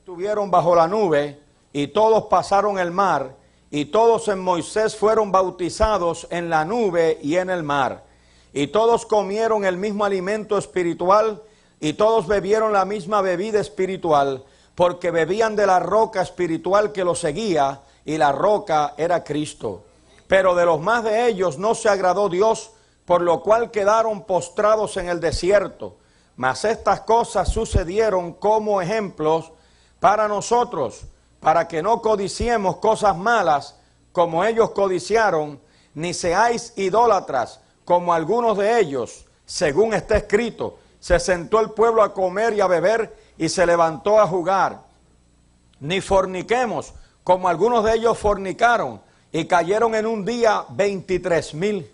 estuvieron bajo la nube, y todos pasaron el mar, y todos en Moisés fueron bautizados en la nube y en el mar. Y todos comieron el mismo alimento espiritual, y todos bebieron la misma bebida espiritual, porque bebían de la roca espiritual que los seguía, y la roca era Cristo. Pero de los más de ellos no se agradó Dios, por lo cual quedaron postrados en el desierto. Mas estas cosas sucedieron como ejemplos para nosotros, para que no codiciemos cosas malas como ellos codiciaron, ni seáis idólatras como algunos de ellos. Según está escrito, se sentó el pueblo a comer y a beber, y se levantó a jugar. Ni forniquemos como algunos de ellos fornicaron, y cayeron en un día 23,000.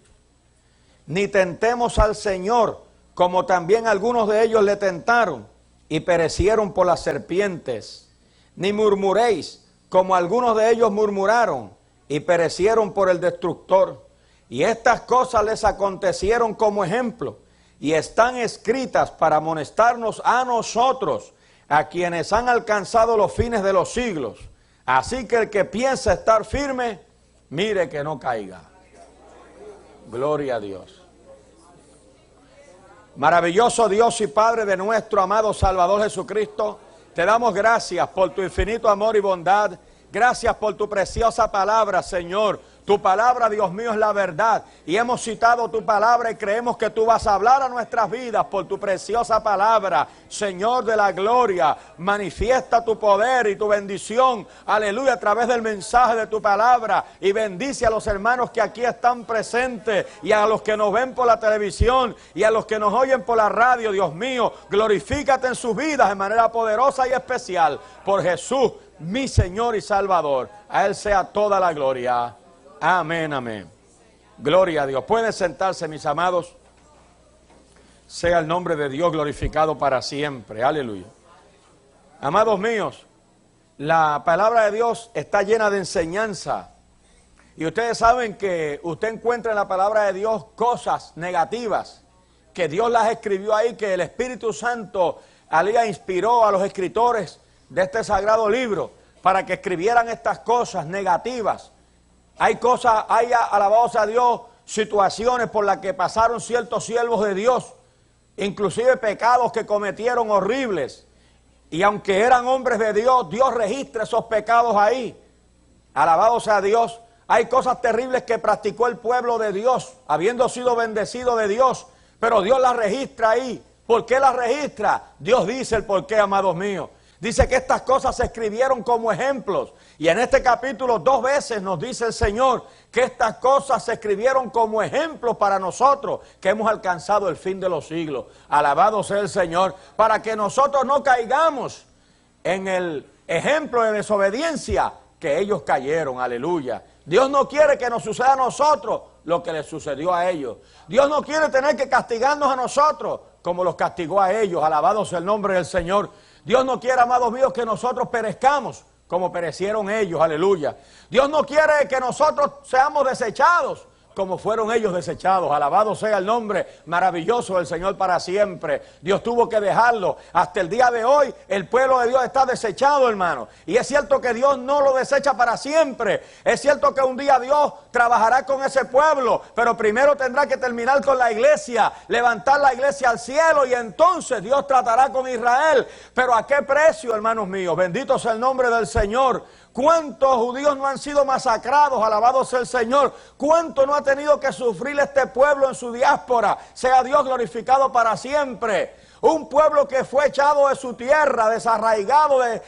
Ni tentemos al Señor, como también algunos de ellos le tentaron, y perecieron por las serpientes. Ni murmuréis, como algunos de ellos murmuraron, y perecieron por el destructor. Y estas cosas les acontecieron como ejemplo, y están escritas para amonestarnos a nosotros, a quienes han alcanzado los fines de los siglos. Así que el que piensa estar firme, mire que no caiga. Gloria a Dios. Maravilloso Dios y Padre de nuestro amado Salvador Jesucristo, te damos gracias por tu infinito amor y bondad. Gracias por tu preciosa palabra, Señor. Tu palabra, Dios mío, es la verdad. Y hemos citado tu palabra y creemos que tú vas a hablar a nuestras vidas por tu preciosa palabra. Señor de la gloria, manifiesta tu poder y tu bendición, aleluya, a través del mensaje de tu palabra. Y bendice a los hermanos que aquí están presentes, y a los que nos ven por la televisión, y a los que nos oyen por la radio, Dios mío. Glorifícate en sus vidas de manera poderosa y especial. Por Jesús, mi Señor y Salvador. A Él sea toda la gloria. Amén, amén. Gloria a Dios. Pueden sentarse, mis amados. Sea el nombre de Dios glorificado para siempre. Aleluya. Amados míos, la palabra de Dios está llena de enseñanza. Y ustedes saben que usted encuentra en la palabra de Dios cosas negativas, que Dios las escribió ahí, que el Espíritu Santo inspiró a los escritores de este sagrado libro para que escribieran estas cosas negativas. Hay cosas, alabados a Dios, situaciones por las que pasaron ciertos siervos de Dios, inclusive pecados que cometieron horribles. Y aunque eran hombres de Dios, Dios registra esos pecados ahí. Alabados a Dios. Hay cosas terribles que practicó el pueblo de Dios, habiendo sido bendecido de Dios, pero Dios las registra ahí. ¿Por qué las registra? Dios dice el por qué, amados míos. Dice que estas cosas se escribieron como ejemplos. Y en este capítulo 2 veces nos dice el Señor que estas cosas se escribieron como ejemplos para nosotros, que hemos alcanzado el fin de los siglos. Alabado sea el Señor, para que nosotros no caigamos en el ejemplo de desobediencia que ellos cayeron. Aleluya. Dios no quiere que nos suceda a nosotros lo que les sucedió a ellos. Dios no quiere tener que castigarnos a nosotros como los castigó a ellos. Alabado sea el nombre del Señor. Dios no quiere, amados míos, que nosotros perezcamos como perecieron ellos, aleluya. Dios no quiere que nosotros seamos desechados como fueron ellos desechados. Alabado sea el nombre maravilloso del Señor para siempre. Dios tuvo que dejarlo. Hasta el día de hoy el pueblo de Dios está desechado, hermano. Y es cierto que Dios no lo desecha para siempre. Es cierto que un día Dios trabajará con ese pueblo, pero primero tendrá que terminar con la iglesia, levantar la iglesia al cielo, y entonces Dios tratará con Israel. Pero ¿a qué precio, hermanos míos? Bendito sea el nombre del Señor. ¿Cuántos judíos no han sido masacrados? Alabado sea el Señor. ¿Cuánto no ha tenido que sufrir este pueblo en su diáspora? Sea Dios glorificado para siempre. Un pueblo que fue echado de su tierra, desarraigado de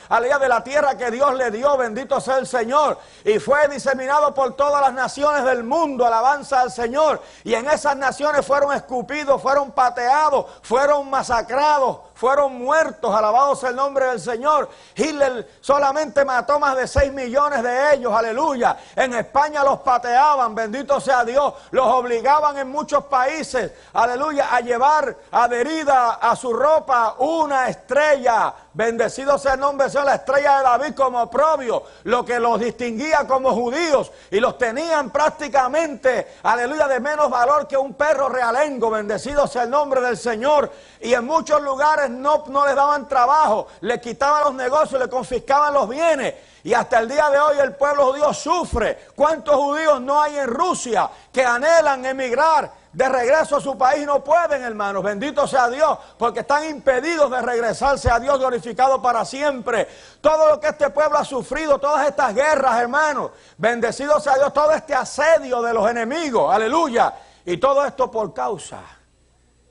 la tierra que Dios le dio, bendito sea el Señor. Y fue diseminado por todas las naciones del mundo, alabanza al Señor. Y en esas naciones fueron escupidos, fueron pateados, fueron masacrados, fueron muertos, alabado sea el nombre del Señor. Hitler solamente mató más de 6 millones de ellos, aleluya. En España los pateaban, bendito sea Dios. Los obligaban en muchos países, aleluya, a llevar adherida a su ropa una estrella. Bendecido sea el nombre del Señor, la estrella de David como oprobio, lo que los distinguía como judíos, y los tenían prácticamente, aleluya, de menos valor que un perro realengo. Bendecido sea el nombre del Señor. Y en muchos lugares gobernadores no les daban trabajo, le quitaban los negocios, le confiscaban los bienes. Y hasta el día de hoy el pueblo judío sufre. ¿Cuántos judíos no hay en Rusia que anhelan emigrar de regreso a su país y no pueden, hermanos? Bendito sea Dios, porque están impedidos de regresarse a Dios glorificado para siempre. Todo lo que este pueblo ha sufrido, todas estas guerras, hermanos, bendecido sea Dios, todo este asedio de los enemigos, aleluya. Y todo esto por causa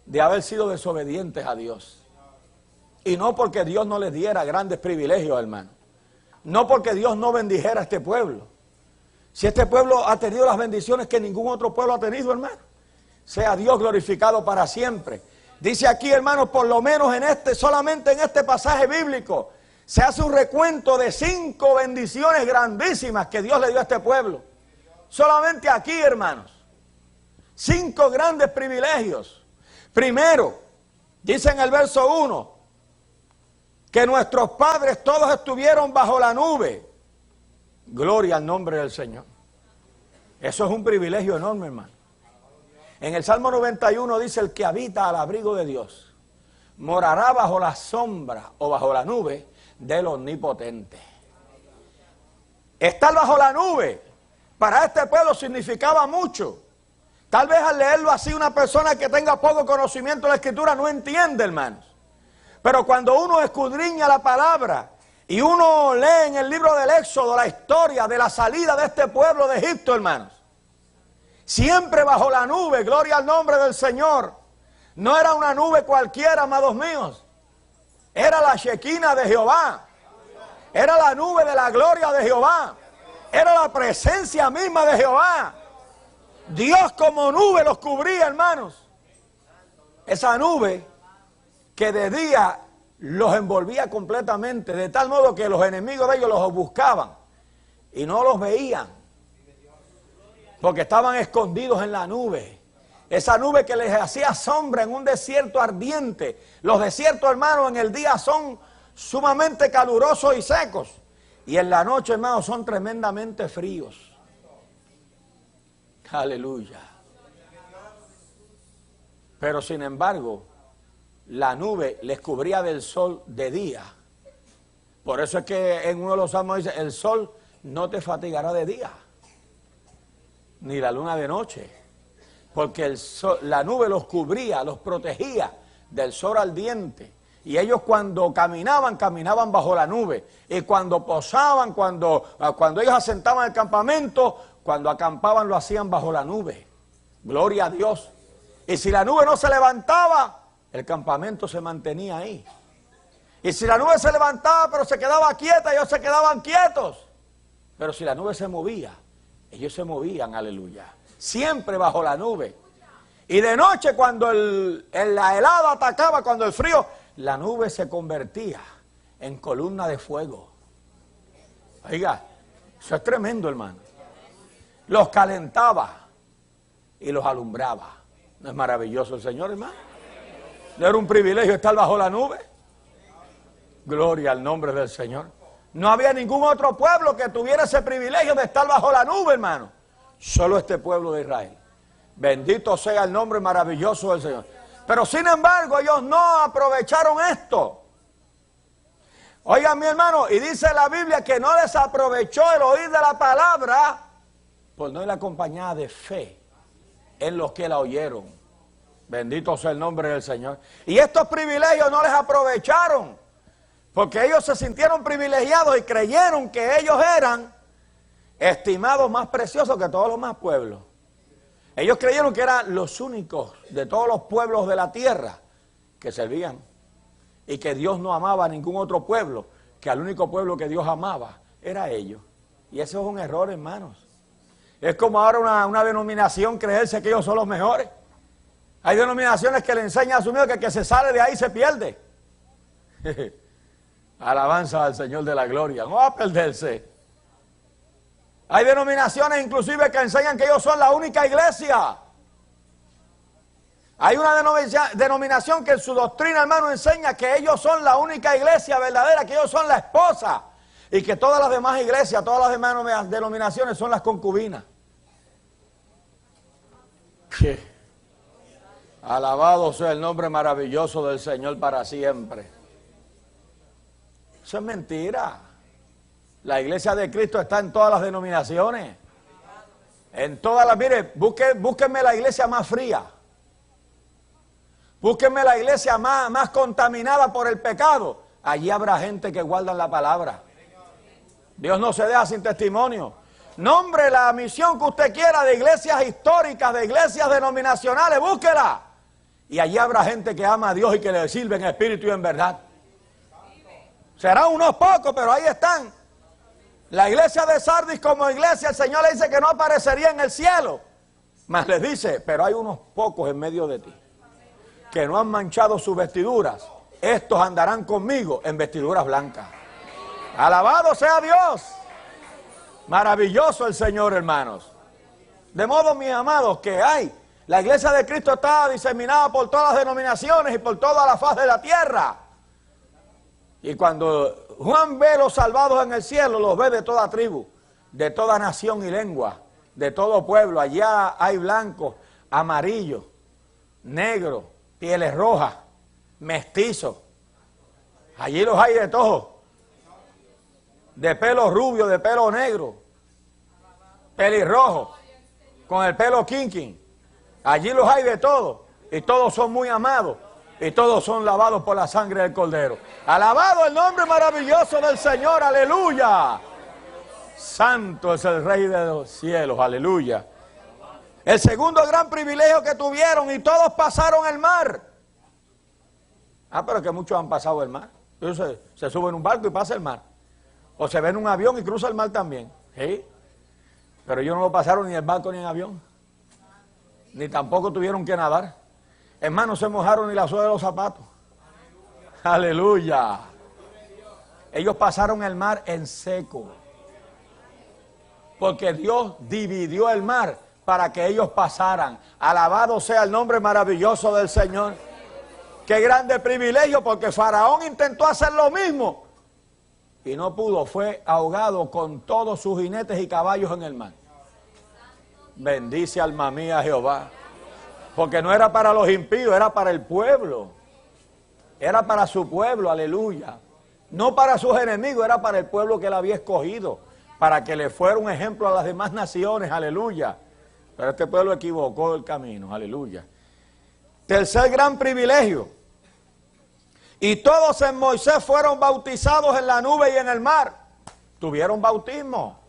de haber sido desobedientes a Dios. Y no porque Dios no les diera grandes privilegios, hermano. No porque Dios no bendijera a este pueblo. Si este pueblo ha tenido las bendiciones que ningún otro pueblo ha tenido, hermano, sea Dios glorificado para siempre. Dice aquí, hermano, por lo menos solamente en este pasaje bíblico, se hace un recuento de 5 bendiciones grandísimas que Dios le dio a este pueblo. Solamente aquí, hermanos. 5 grandes privilegios. Primero, dice en el verso 1, que nuestros padres todos estuvieron bajo la nube. Gloria al nombre del Señor. Eso es un privilegio enorme, hermano. En el Salmo 91 dice, el que habita al abrigo de Dios, morará bajo la sombra o bajo la nube del Omnipotente. Estar bajo la nube, para este pueblo significaba mucho. Tal vez al leerlo así una persona que tenga poco conocimiento de la Escritura no entiende, hermanos. Pero cuando uno escudriña la palabra y uno lee en el libro del Éxodo la historia de la salida de este pueblo de Egipto, hermanos, siempre bajo la nube, gloria al nombre del Señor. No era una nube cualquiera, amados míos. Era la Shekinah de Jehová. Era la nube de la gloria de Jehová. Era la presencia misma de Jehová. Dios como nube los cubría, hermanos. Esa nube que de día los envolvía completamente, de tal modo que los enemigos de ellos los buscaban y no los veían, porque estaban escondidos en la nube. Esa nube que les hacía sombra en un desierto ardiente. Los desiertos, hermanos, en el día son sumamente calurosos y secos, y en la noche, hermanos, son tremendamente fríos. Aleluya. Pero sin embargo, la nube les cubría del sol de día. Por eso es que en uno de los salmos dice, el sol no te fatigará de día, ni la luna de noche. Porque el sol, la nube los cubría, los protegía del sol ardiente. Y ellos cuando caminaban, caminaban bajo la nube. Y cuando posaban, cuando ellos asentaban el campamento, cuando acampaban lo hacían bajo la nube. Gloria a Dios. Y si la nube no se levantaba, el campamento se mantenía ahí. Y si la nube se levantaba pero se quedaba quieta, ellos se quedaban quietos. Pero si la nube se movía, ellos se movían, aleluya. Siempre bajo la nube. Y de noche cuando la helada atacaba, cuando el frío, la nube se convertía en columna de fuego. Oiga, eso es tremendo, hermano. Los calentaba y los alumbraba. ¿No es maravilloso el Señor, hermano? ¿No era un privilegio estar bajo la nube? Gloria al nombre del Señor. No había ningún otro pueblo que tuviera ese privilegio de estar bajo la nube, hermano. Solo este pueblo de Israel. Bendito sea el nombre maravilloso del Señor. Pero sin embargo, ellos no aprovecharon esto. Oigan, mi hermano, y dice la Biblia que no les aprovechó el oír de la palabra por no ir acompañada de fe en los que la oyeron. Bendito sea el nombre del Señor. Y estos privilegios no les aprovecharon, porque ellos se sintieron privilegiados y creyeron que ellos eran estimados más preciosos que todos los más pueblos. Ellos creyeron que eran los únicos de todos los pueblos de la tierra que servían, y que Dios no amaba a ningún otro pueblo, que al único pueblo que Dios amaba era ellos. Y eso es un error, hermanos. Es como ahora una denominación creerse que ellos son los mejores. Hay denominaciones que le enseñan a su hijo que el que se sale de ahí se pierde. Alabanza al Señor de la gloria. No va a perderse. Hay denominaciones inclusive que enseñan que ellos son la única iglesia. Hay una denominación que en su doctrina, hermano, enseña que ellos son la única iglesia verdadera, que ellos son la esposa. Y que todas las demás iglesias, todas las demás denominaciones son las concubinas. Alabado sea el nombre maravilloso del Señor para siempre. Eso es mentira. La iglesia de Cristo está en todas las denominaciones. En todas las, mire, búsquenme la iglesia más fría. Búsquenme la iglesia más contaminada por el pecado. Allí habrá gente que guarda la palabra. Dios no se deja sin testimonio. Nombre la misión que usted quiera de iglesias históricas, de iglesias denominacionales, búsquela. Y allí habrá gente que ama a Dios y que le sirve en espíritu y en verdad. Serán unos pocos, pero ahí están. La iglesia de Sardis como iglesia, el Señor le dice que no aparecería en el cielo. Mas le dice, pero hay unos pocos en medio de ti, que no han manchado sus vestiduras. Estos andarán conmigo en vestiduras blancas. Alabado sea Dios. Maravilloso el Señor, hermanos. De modo, mis amados, que la iglesia de Cristo está diseminada por todas las denominaciones y por toda la faz de la tierra. Y cuando Juan ve los salvados en el cielo, los ve de toda tribu, de toda nación y lengua, de todo pueblo. Allá hay blancos, amarillos, negros, pieles rojas, mestizos. Allí los hay de todos. De pelo rubio, de pelo negro, pelirrojo, con el pelo quinquín. Allí los hay de todos. Y todos son muy amados. Y todos son lavados por la sangre del Cordero. Alabado el nombre maravilloso del Señor, aleluya. Santo es el Rey de los cielos, aleluya. El segundo gran privilegio que tuvieron, y todos pasaron el mar. Pero que muchos han pasado el mar. Ellos se suben en un barco y pasa el mar. O se ven en un avión y cruza el mar también. ¿Sí? Pero ellos no lo pasaron ni en barco ni en avión. Ni tampoco tuvieron que nadar. Hermanos, se mojaron ni la suela de los zapatos. Aleluya. Ellos pasaron el mar en seco. Porque Dios dividió el mar para que ellos pasaran. Alabado sea el nombre maravilloso del Señor. Qué grande privilegio, porque Faraón intentó hacer lo mismo y no pudo. Fue ahogado con todos sus jinetes y caballos en el mar. Bendice alma mía Jehová. Porque no era para los impíos, era para el pueblo. Era para su pueblo, aleluya. No para sus enemigos, era para el pueblo que él había escogido, para que le fuera un ejemplo a las demás naciones, aleluya. Pero este pueblo equivocó el camino, aleluya. Tercer gran privilegio. Y todos en Moisés fueron bautizados en la nube y en el mar. Tuvieron bautismo.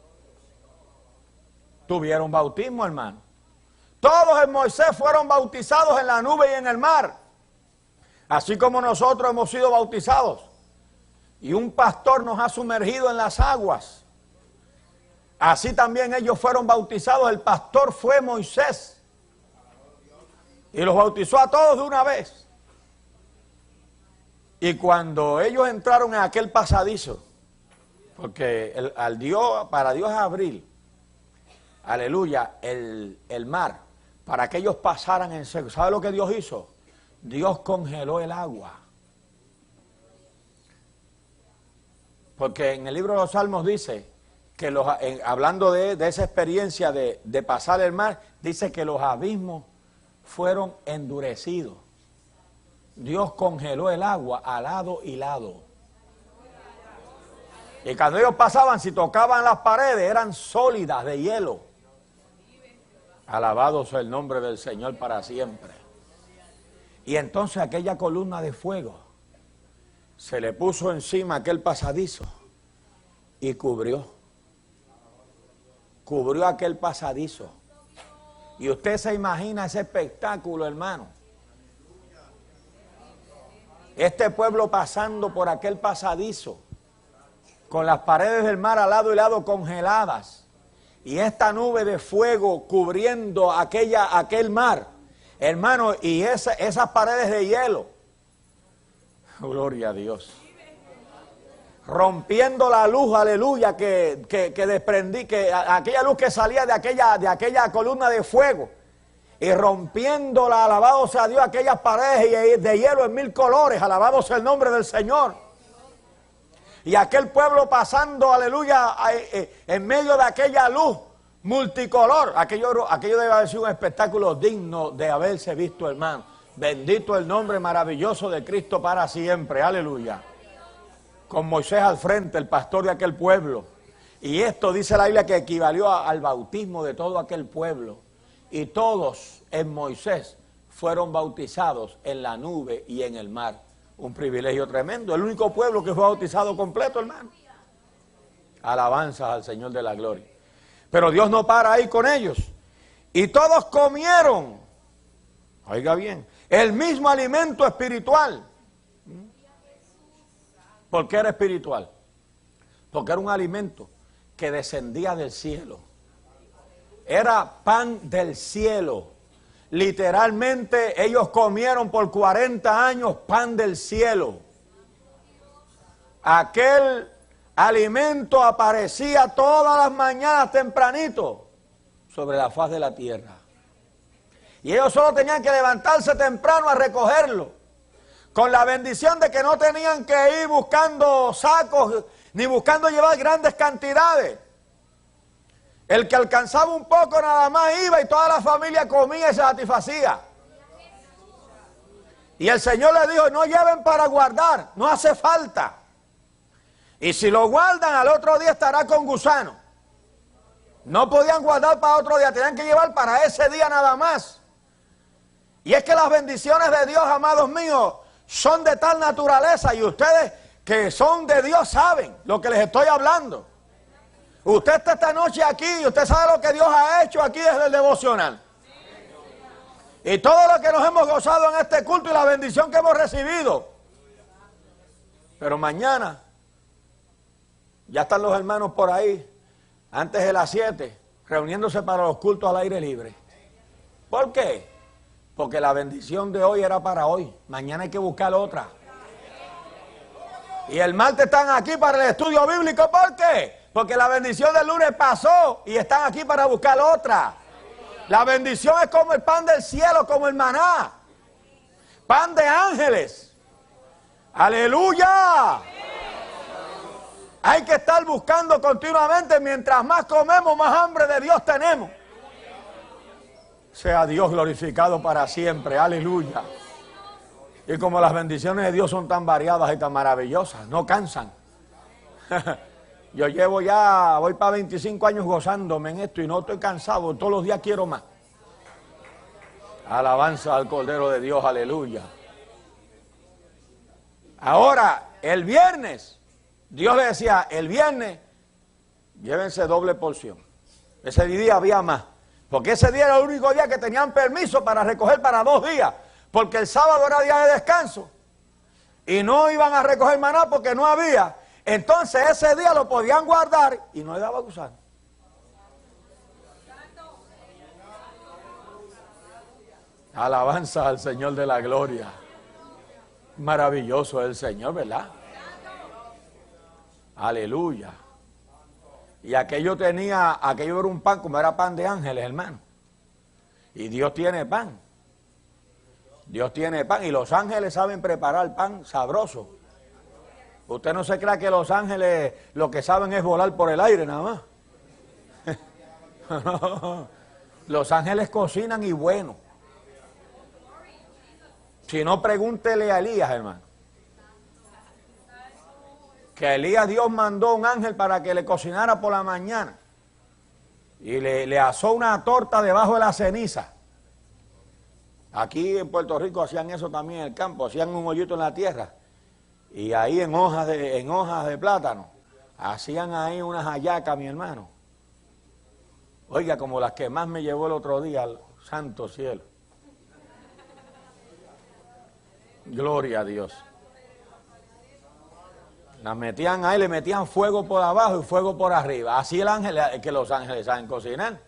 Tuvieron bautismo, hermano. Todos en Moisés fueron bautizados en la nube y en el mar. Así como nosotros hemos sido bautizados. Y un pastor nos ha sumergido en las aguas. Así también ellos fueron bautizados. El pastor fue Moisés. Y los bautizó a todos de una vez. Y cuando ellos entraron en aquel pasadizo, porque para Dios abrir, aleluya, el mar, para que ellos pasaran en seco. ¿Sabe lo que Dios hizo? Dios congeló el agua. Porque en el libro de los Salmos dice, que hablando de esa experiencia de pasar el mar, dice que los abismos fueron endurecidos. Dios congeló el agua a lado y lado. Y cuando ellos pasaban, si tocaban las paredes, eran sólidas de hielo. Alabado sea el nombre del Señor para siempre. Y entonces aquella columna de fuego se le puso encima aquel pasadizo y cubrió aquel pasadizo. Y usted se imagina ese espectáculo, hermano. Este pueblo pasando por aquel pasadizo, con las paredes del mar al lado y lado congeladas, y esta nube de fuego cubriendo aquel mar, hermano, y esas paredes de hielo. Gloria a Dios. Rompiendo la luz, aleluya, que desprendí, aquella luz que salía de aquella columna de fuego, y rompiéndola, alabado sea Dios, aquellas paredes de hielo en 1000 colores, alabado sea el nombre del Señor. Y aquel pueblo pasando, aleluya, en medio de aquella luz multicolor. Aquello debe haber sido un espectáculo digno de haberse visto, hermano. Bendito el nombre maravilloso de Cristo para siempre. Aleluya. Con Moisés al frente, el pastor de aquel pueblo. Y esto dice la Biblia que equivalió al bautismo de todo aquel pueblo. Y todos en Moisés fueron bautizados en la nube y en el mar. Un privilegio tremendo. El único pueblo que fue bautizado completo, hermano. Alabanzas al Señor de la gloria. Pero Dios no para ahí con ellos. Y todos comieron, oiga bien, el mismo alimento espiritual. ¿Por qué era espiritual? Porque era un alimento que descendía del cielo. Era pan del cielo. Literalmente ellos comieron por 40 años pan del cielo. Aquel alimento aparecía todas las mañanas tempranito sobre la faz de la tierra. Y ellos solo tenían que levantarse temprano a recogerlo, con la bendición de que no tenían que ir buscando sacos, ni buscando llevar grandes cantidades. El que alcanzaba un poco nada más iba y toda la familia comía y se satisfacía. Y el Señor le dijo, no lleven para guardar, no hace falta. Y si lo guardan, al otro día estará con gusano. No podían guardar para otro día, tenían que llevar para ese día nada más. Y es que las bendiciones de Dios, amados míos, son de tal naturaleza, y ustedes que son de Dios saben lo que les estoy hablando. Usted está esta noche aquí y usted sabe lo que Dios ha hecho aquí desde el devocional. Y todo lo que nos hemos gozado en este culto y la bendición que hemos recibido. Pero mañana, ya están los hermanos por ahí, antes de las 7, reuniéndose para los cultos al aire libre. ¿Por qué? Porque la bendición de hoy era para hoy. Mañana hay que buscar otra. Y el martes están aquí para el estudio bíblico. ¿Por qué? Porque la bendición del lunes pasó y están aquí para buscar otra. La bendición es como el pan del cielo, como el maná. Pan de ángeles. ¡Aleluya! Hay que estar buscando continuamente. Mientras más comemos, más hambre de Dios tenemos. Sea Dios glorificado para siempre. Aleluya. Y como las bendiciones de Dios son tan variadas y tan maravillosas, no cansan. Yo llevo ya, voy para 25 años gozándome en esto y no estoy cansado. Todos los días quiero más. Alabanza al Cordero de Dios. Aleluya. Ahora, el viernes, Dios le decía, el viernes, llévense doble porción. Ese día había más. Porque ese día era el único día que tenían permiso para recoger para 2 días. Porque el sábado era día de descanso. Y no iban a recoger maná porque no había. Entonces ese día lo podían guardar y no le daba gusano. Alabanza al Señor de la gloria. Maravilloso es el Señor, ¿verdad? Aleluya. Y aquello era un pan como era pan de ángeles, hermano. Y Dios tiene pan. Dios tiene pan y los ángeles saben preparar pan sabroso. Usted no se crea que los ángeles lo que saben es volar por el aire nada más. No, los ángeles cocinan y bueno. Si no, pregúntele a Elías, hermano. Que a Elías Dios mandó un ángel para que le cocinara por la mañana. Y le asó una torta debajo de la ceniza. Aquí en Puerto Rico hacían eso también en el campo, hacían un hoyito en la tierra. Y ahí en hojas de plátano, hacían ahí unas hallacas, mi hermano. Oiga, como las que más me llevó el otro día al santo cielo. Gloria a Dios. Las metían ahí, le metían fuego por abajo y fuego por arriba. Así el ángel, que los ángeles saben cocinar.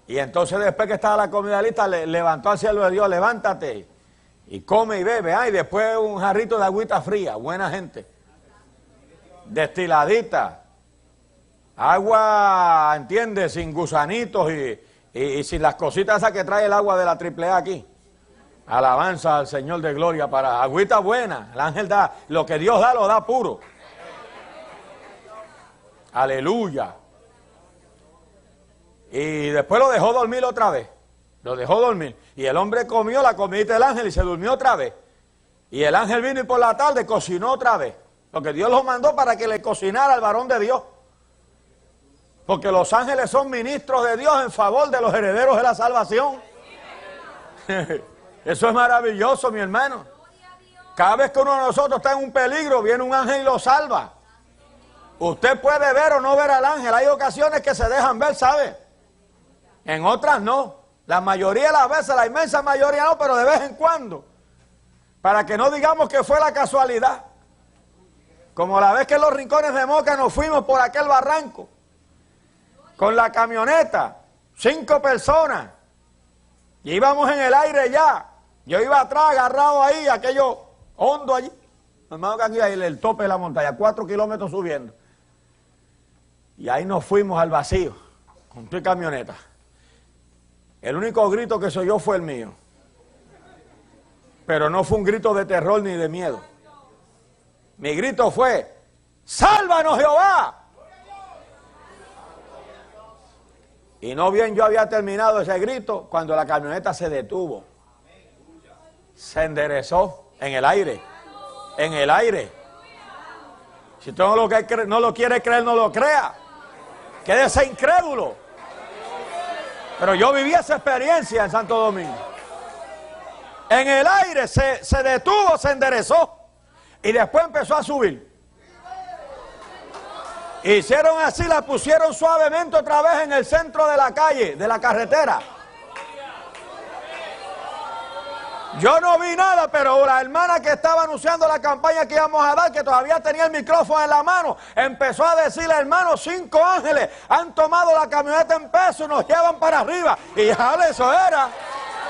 Y entonces después que estaba la comida lista, le levantó al cielo de Dios, levántate y come y bebe. Y después un jarrito de agüita fría, buena gente. Destiladita. Agua, ¿entiendes? Sin gusanitos y sin las cositas esas que trae el agua de la AAA aquí. Alabanza al Señor de gloria para agüita buena. El ángel da, lo que Dios da, lo da puro. Aleluya. Y después lo dejó dormir otra vez. Lo dejó dormir. Y el hombre comió la comidita del ángel y se durmió otra vez. Y el ángel vino y por la tarde cocinó otra vez. Porque Dios lo mandó para que le cocinara al varón de Dios. Porque los ángeles son ministros de Dios en favor de los herederos de la salvación. Eso es maravilloso, mi hermano. Cada vez que uno de nosotros está en un peligro, viene un ángel y lo salva. Usted puede ver o no ver al ángel. Hay ocasiones que se dejan ver, ¿sabe? En otras no. La mayoría de las veces, la inmensa mayoría no, pero de vez en cuando. Para que no digamos que fue la casualidad. Como la vez que en los Rincones de Moca nos fuimos por aquel barranco. Con la camioneta. 5 personas. Y íbamos en el aire ya. Yo iba atrás, agarrado ahí, aquello hondo allí. Hermano, que aquí hay el tope de la montaña, 4 kilómetros subiendo. Y ahí nos fuimos al vacío, con tu camioneta. El único grito que se oyó fue el mío. Pero no fue un grito de terror ni de miedo. Mi grito fue, ¡sálvanos, Jehová! Y no bien yo había terminado ese grito cuando la camioneta se detuvo. Se enderezó en el aire. En el aire. Si usted no lo quiere creer, no lo crea. Quédese incrédulo. Pero yo viví esa experiencia en Santo Domingo. En el aire se detuvo, se enderezó. Y después empezó a subir. Hicieron así, la pusieron suavemente otra vez en el centro de la calle, de la carretera. Yo no vi nada, pero la hermana que estaba anunciando la campaña que íbamos a dar, que todavía tenía el micrófono en la mano, empezó a decirle, hermano, 5 ángeles han tomado la camioneta en peso y nos llevan para arriba. Y ya eso era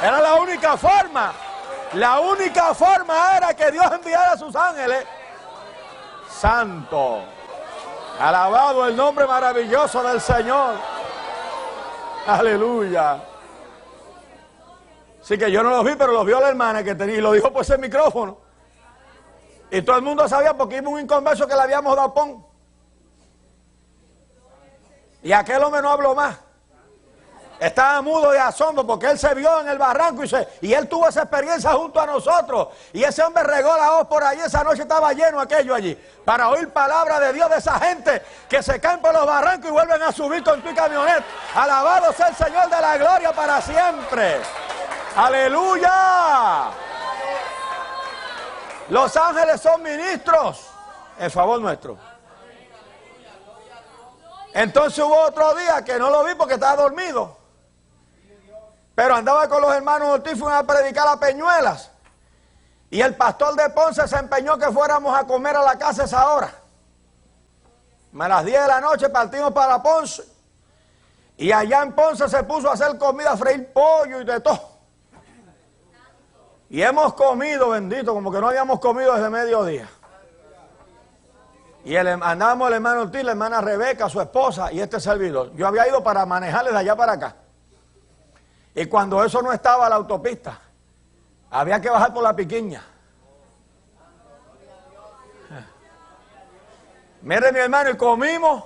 la única forma. La única forma era que Dios enviara a sus ángeles. Santo. Alabado el nombre maravilloso del Señor. Aleluya. Así que yo no los vi, pero los vio la hermana que tenía y lo dijo por ese micrófono. Y todo el mundo sabía porque iba un inconverso que le habíamos dado pon. Y aquel hombre no habló más. Estaba mudo de asombro porque él se vio en el barranco y él tuvo esa experiencia junto a nosotros. Y ese hombre regó la voz por allí, esa noche estaba lleno aquello allí. Para oír palabra de Dios de esa gente que se caen por los barrancos y vuelven a subir con tu camioneta. Alabado sea el Señor de la gloria para siempre. ¡Aleluya! Los ángeles son ministros en favor nuestro. Entonces hubo otro día que no lo vi porque estaba dormido. Pero andaba con los hermanos Ortiz, fuimos a predicar a Peñuelas. Y el pastor de Ponce se empeñó que fuéramos a comer a la casa a esa hora. A las 10 de la noche partimos para Ponce. Y allá en Ponce se puso a hacer comida, a freír pollo y de todo. Y hemos comido, bendito, como que no habíamos comido desde mediodía. Y andábamos el hermano Ortiz, la hermana Rebeca, su esposa y este servidor. Yo había ido para manejarles de allá para acá. Y cuando eso no estaba a la autopista, había que bajar por la Piquiña. Miren mi hermano, y comimos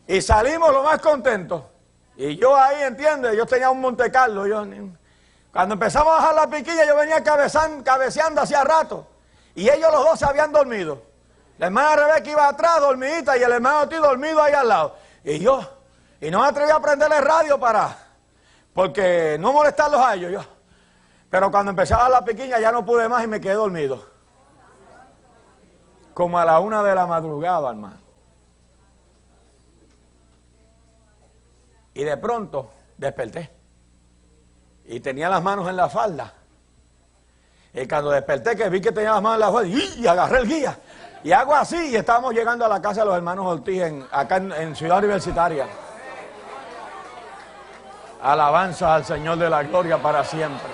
y salimos lo más contentos. Y yo ahí, ¿entiendes? Yo tenía un Monte Carlo. Cuando empezamos a bajar la Piquiña, yo venía cabeceando hacía rato. Y ellos los dos se habían dormido. La hermana Rebeca iba atrás, dormidita, y el hermano Ortiz dormido ahí al lado. Y no me atreví a prenderle radio porque no molestarlos a ellos. Pero cuando empezaba la Piquiña ya no pude más y me quedé dormido. Como a la 1 de la madrugada, hermano. Y de pronto desperté. Y tenía las manos en la falda. Y cuando desperté, que vi que tenía las manos en la falda, y agarré el guía. Y hago así, y estábamos llegando a la casa de los hermanos Ortiz, acá en Ciudad Universitaria. Alabanza al Señor de la gloria para siempre.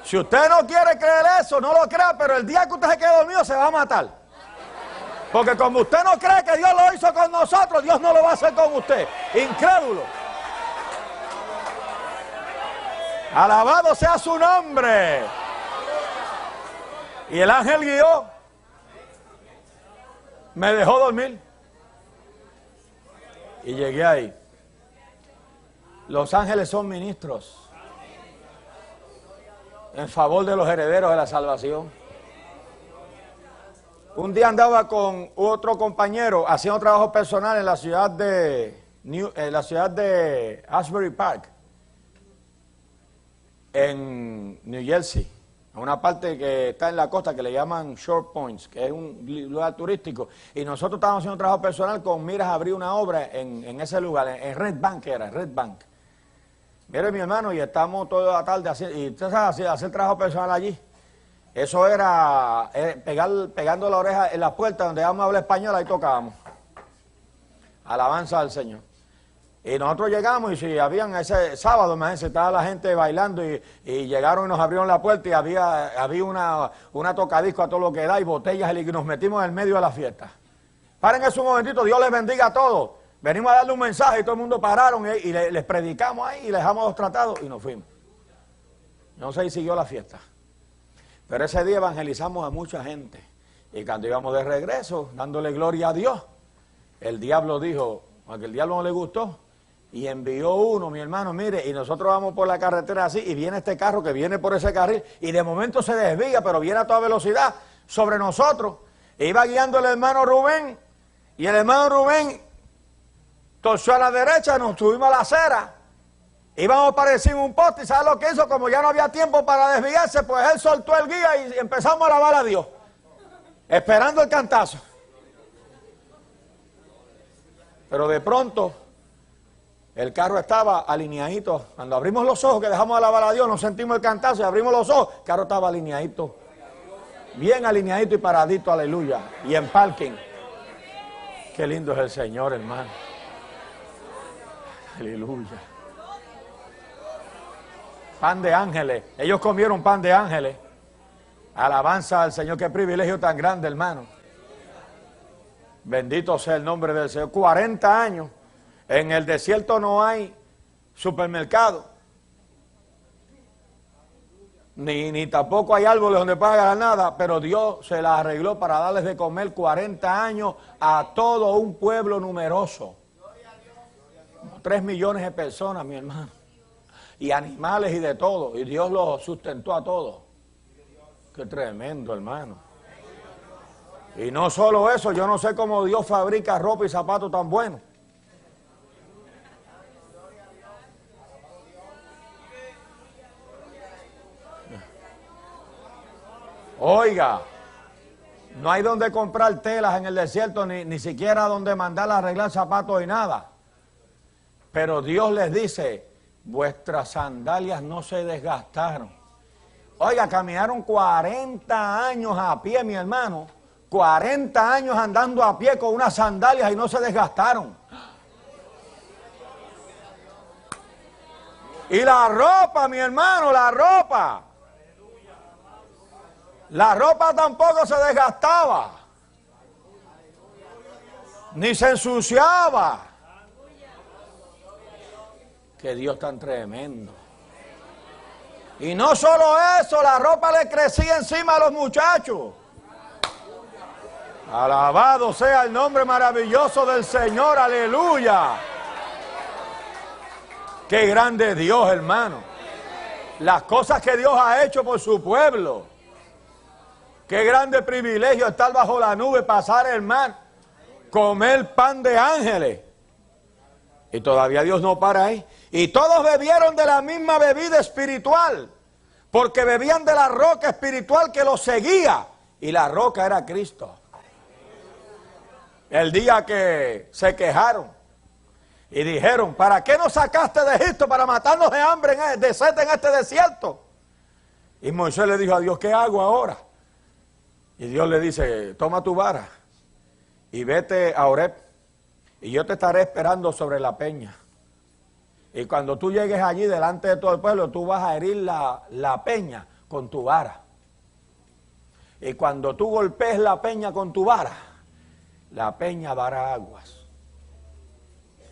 Si usted no quiere creer eso, no lo crea, pero el día que usted se quede dormido se va a matar. Porque como usted no cree que Dios lo hizo con nosotros, Dios no lo va a hacer con usted. Incrédulo. Alabado sea su nombre. Y el ángel guió. Me dejó dormir. Y llegué ahí. Los ángeles son ministros en favor de los herederos de la salvación. Un día andaba con otro compañero haciendo trabajo personal en la ciudad de Asbury Park, en New Jersey, en una parte que está en la costa que le llaman Short Points, que es un lugar turístico. Y nosotros estábamos haciendo trabajo personal con miras a abrir una obra en ese lugar, en Red Bank Red Bank. Mire, mi hermano, y estamos toda la tarde y usted sabe hacer trabajo personal allí. Eso era pegando la oreja en la puerta donde vamos a hablar español, ahí tocábamos. Alabanza al Señor. Y nosotros llegamos y si habían ese sábado, imagínense, estaba la gente bailando y llegaron y nos abrieron la puerta y había una tocadisco a todo lo que da y botellas y nos metimos en el medio de la fiesta. Paren eso un momentito, Dios les bendiga a todos. Venimos a darle un mensaje y todo el mundo pararon y les predicamos ahí y les dejamos los tratados y nos fuimos. No sé si siguió la fiesta. Pero ese día evangelizamos a mucha gente. Y cuando íbamos de regreso, dándole gloria a Dios, el diablo dijo, aunque el diablo no le gustó, y envió uno, mi hermano, mire, y nosotros vamos por la carretera así, y viene este carro que viene por ese carril, y de momento se desvía, pero viene a toda velocidad sobre nosotros. E iba guiando el hermano Rubén, y el hermano Rubén torció a la derecha, nos subimos a la acera, íbamos para encima de un poste, y ¿sabes lo que hizo? Como ya no había tiempo para desviarse, pues él soltó el guía y empezamos a alabar a Dios, esperando el cantazo. Pero de pronto, el carro estaba alineadito. Cuando abrimos los ojos, que dejamos de alabar a Dios, nos sentimos el cantazo y abrimos los ojos, el carro estaba alineadito. Bien alineadito y paradito, aleluya. Y en parking. Qué lindo es el Señor, hermano. Aleluya. Pan de ángeles. Ellos comieron pan de ángeles. Alabanza al Señor. Qué privilegio tan grande, hermano. Bendito sea el nombre del Señor. 40 años. En el desierto no hay supermercado. Ni tampoco hay árboles donde puedan ganar nada. Pero Dios se las arregló para darles de comer 40 años a todo un pueblo numeroso. 3 millones de personas, mi hermano. Y animales y de todo. Y Dios los sustentó a todos. Qué tremendo, hermano. Y no solo eso, yo no sé cómo Dios fabrica ropa y zapatos tan buenos. Oiga, no hay donde comprar telas en el desierto, ni siquiera donde mandar a arreglar zapatos y nada. Pero Dios les dice, vuestras sandalias no se desgastaron. Oiga, caminaron 40 años a pie, mi hermano. 40 años andando a pie con unas sandalias y no se desgastaron. Y la ropa, mi hermano, la ropa. La ropa tampoco se desgastaba. Ni se ensuciaba. Qué Dios tan tremendo. Y no solo eso, la ropa le crecía encima a los muchachos. Alabado sea el nombre maravilloso del Señor, aleluya. Qué grande Dios, hermano. Las cosas que Dios ha hecho por su pueblo. Qué grande privilegio estar bajo la nube, pasar el mar, comer pan de ángeles. Y todavía Dios no para ahí. Y todos bebieron de la misma bebida espiritual, porque bebían de la roca espiritual que los seguía. Y la roca era Cristo. El día que se quejaron y dijeron, ¿para qué nos sacaste de Egipto para matarnos de hambre, de sed en este desierto? Y Moisés le dijo a Dios, ¿qué hago ahora? Y Dios le dice, toma tu vara y vete a Horeb y yo te estaré esperando sobre la peña. Y cuando tú llegues allí delante de todo el pueblo, tú vas a herir la peña con tu vara. Y cuando tú golpees la peña con tu vara, la peña dará aguas.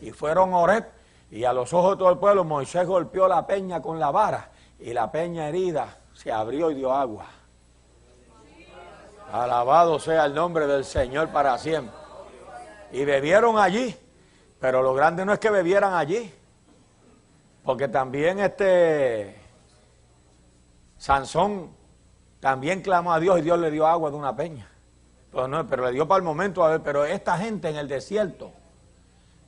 Y fueron a Horeb, y a los ojos de todo el pueblo, Moisés golpeó la peña con la vara, y la peña herida se abrió y dio agua. Alabado sea el nombre del Señor para siempre. Y bebieron allí, pero lo grande no es que bebieran allí. Porque también Sansón también clamó a Dios y Dios le dio agua de una peña. Pues no, pero le dio para el momento, a ver, pero esta gente en el desierto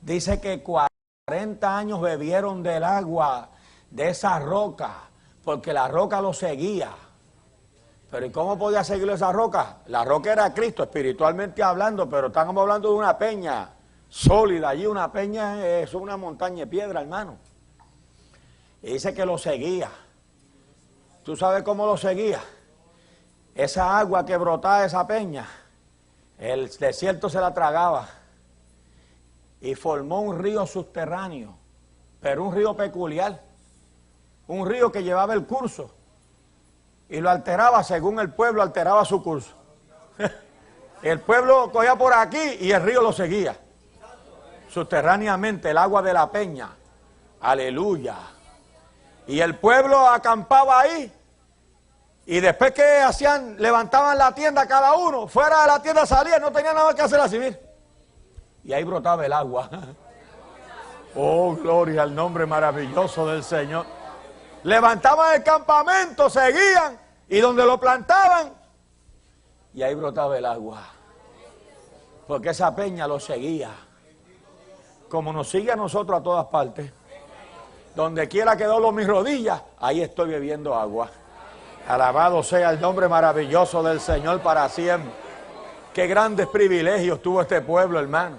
dice que 40 años bebieron del agua de esa roca, porque la roca los seguía. Pero ¿y cómo podía seguir esa roca? La roca era Cristo, espiritualmente hablando, pero estamos hablando de una peña sólida. Allí una peña es una montaña de piedra, hermano. Y dice que lo seguía. ¿Tú sabes cómo lo seguía? Esa agua que brotaba de esa peña, el desierto se la tragaba y formó un río subterráneo, pero un río peculiar, un río que llevaba el curso y lo alteraba según el pueblo alteraba su curso. El pueblo cogía por aquí y el río lo seguía subterráneamente, el agua de la peña. Aleluya. Y el pueblo acampaba ahí. Y después que hacían, levantaban la tienda cada uno, fuera de la tienda salían, no tenían nada que hacer así, mir. Y ahí brotaba el agua. Oh, gloria al nombre maravilloso del Señor. Levantaban el campamento, seguían, y donde lo plantaban, y ahí brotaba el agua. Porque esa peña lo seguía. Como nos sigue a nosotros a todas partes. Donde quiera que doblo mis rodillas, ahí estoy bebiendo agua. Alabado sea el nombre maravilloso del Señor para siempre. Qué grandes privilegios tuvo este pueblo, hermano.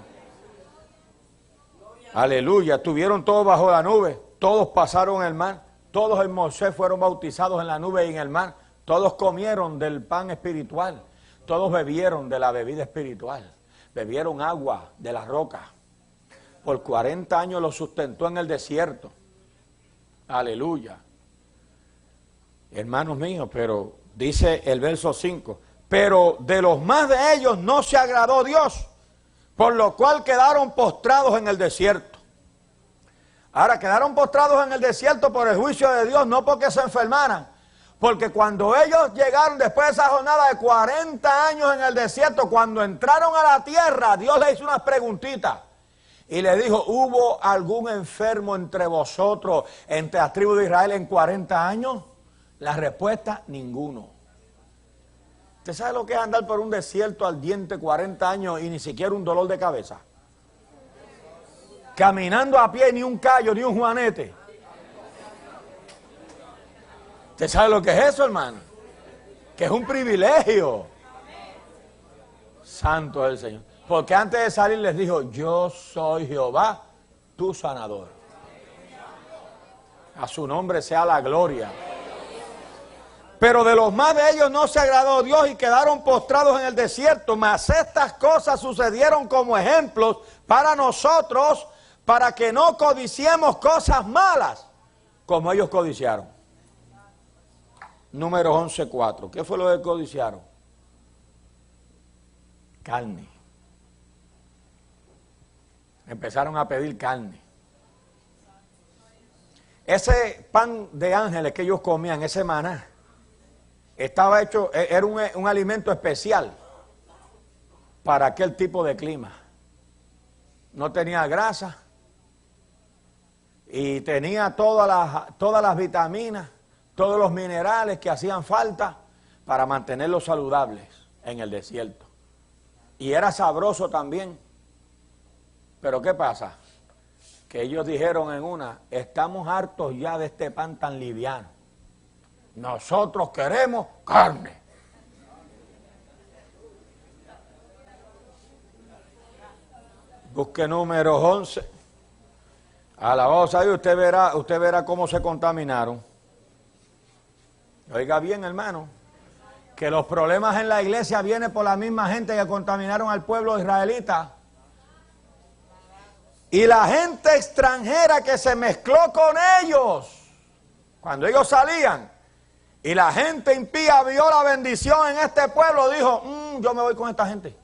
Aleluya, estuvieron todos bajo la nube, todos pasaron el mar, todos en Moisés fueron bautizados en la nube y en el mar, todos comieron del pan espiritual, todos bebieron de la bebida espiritual, bebieron agua de la roca. Por 40 años los sustentó en el desierto. Aleluya. Hermanos míos, pero dice el verso 5, pero de los más de ellos no se agradó Dios, por lo cual quedaron postrados en el desierto. Ahora, quedaron postrados en el desierto por el juicio de Dios, no porque se enfermaran, porque cuando ellos llegaron después de esa jornada de 40 años en el desierto, cuando entraron a la tierra, Dios les hizo unas preguntitas. Y le dijo, ¿hubo algún enfermo entre vosotros, entre las tribus de Israel en 40 años? La respuesta, ninguno. ¿Usted sabe lo que es andar por un desierto al diente 40 años y ni siquiera un dolor de cabeza? Caminando a pie, ni un callo, ni un juanete. ¿Usted sabe lo que es eso, hermano? Que es un privilegio. Santo es el Señor. Porque antes de salir les dijo, yo soy Jehová, tu sanador. A su nombre sea la gloria. Pero de los más de ellos no se agradó Dios y quedaron postrados en el desierto. Mas estas cosas sucedieron como ejemplos para nosotros, para que no codiciemos cosas malas, como ellos codiciaron. Números 11:4. ¿Qué fue lo que codiciaron? Carne. Empezaron a pedir carne. Ese pan de ángeles que ellos comían, ese maná, estaba hecho, era un alimento especial para aquel tipo de clima. No tenía grasa y tenía todas las vitaminas, todos los minerales que hacían falta para mantenerlos saludables en el desierto. Y era sabroso también. Pero ¿qué pasa? Que ellos dijeron en una, estamos hartos ya de este pan tan liviano. Nosotros queremos carne. Busque Números 11. Alabado sea Dios, usted verá cómo se contaminaron. Oiga bien, hermano, que los problemas en la iglesia vienen por la misma gente que contaminaron al pueblo israelita. Y la gente extranjera que se mezcló con ellos, cuando ellos salían, y la gente impía vio la bendición en este pueblo, dijo, yo me voy con esta gente.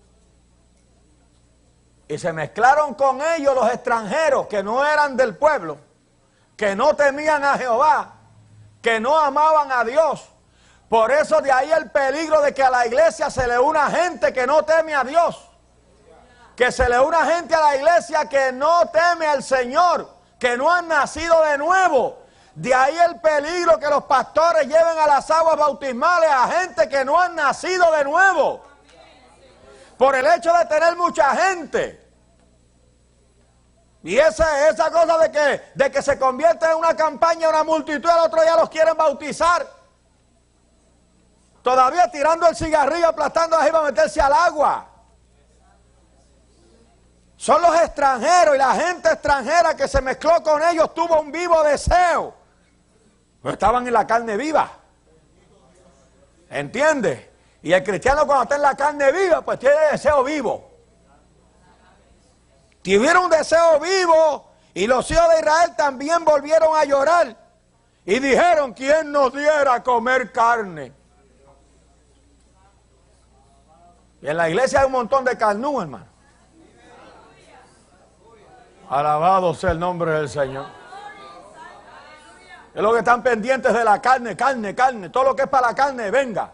Y se mezclaron con ellos los extranjeros que no eran del pueblo, que no temían a Jehová, que no amaban a Dios. Por eso de ahí el peligro de que a la iglesia se le una gente que no teme a Dios. Que se le una gente a la iglesia que no teme al Señor, que no han nacido de nuevo. De ahí el peligro que los pastores lleven a las aguas bautismales a gente que no han nacido de nuevo. Por el hecho de tener mucha gente. Y esa cosa de que se convierte en una campaña, una multitud, al otro día los quieren bautizar. Todavía tirando el cigarrillo, aplastando ahí para meterse al agua. Son los extranjeros y la gente extranjera que se mezcló con ellos tuvo un vivo deseo. Pero estaban en la carne viva. ¿Entiendes? Y el cristiano cuando está en la carne viva, pues tiene deseo vivo. Tuvieron un deseo vivo y los hijos de Israel también volvieron a llorar. Y dijeron, ¿quién nos diera a comer carne? Y en la iglesia hay un montón de carnú, hermano. Alabado sea el nombre del Señor. Es lo que están pendientes de la carne, carne. Todo lo que es para la carne, venga.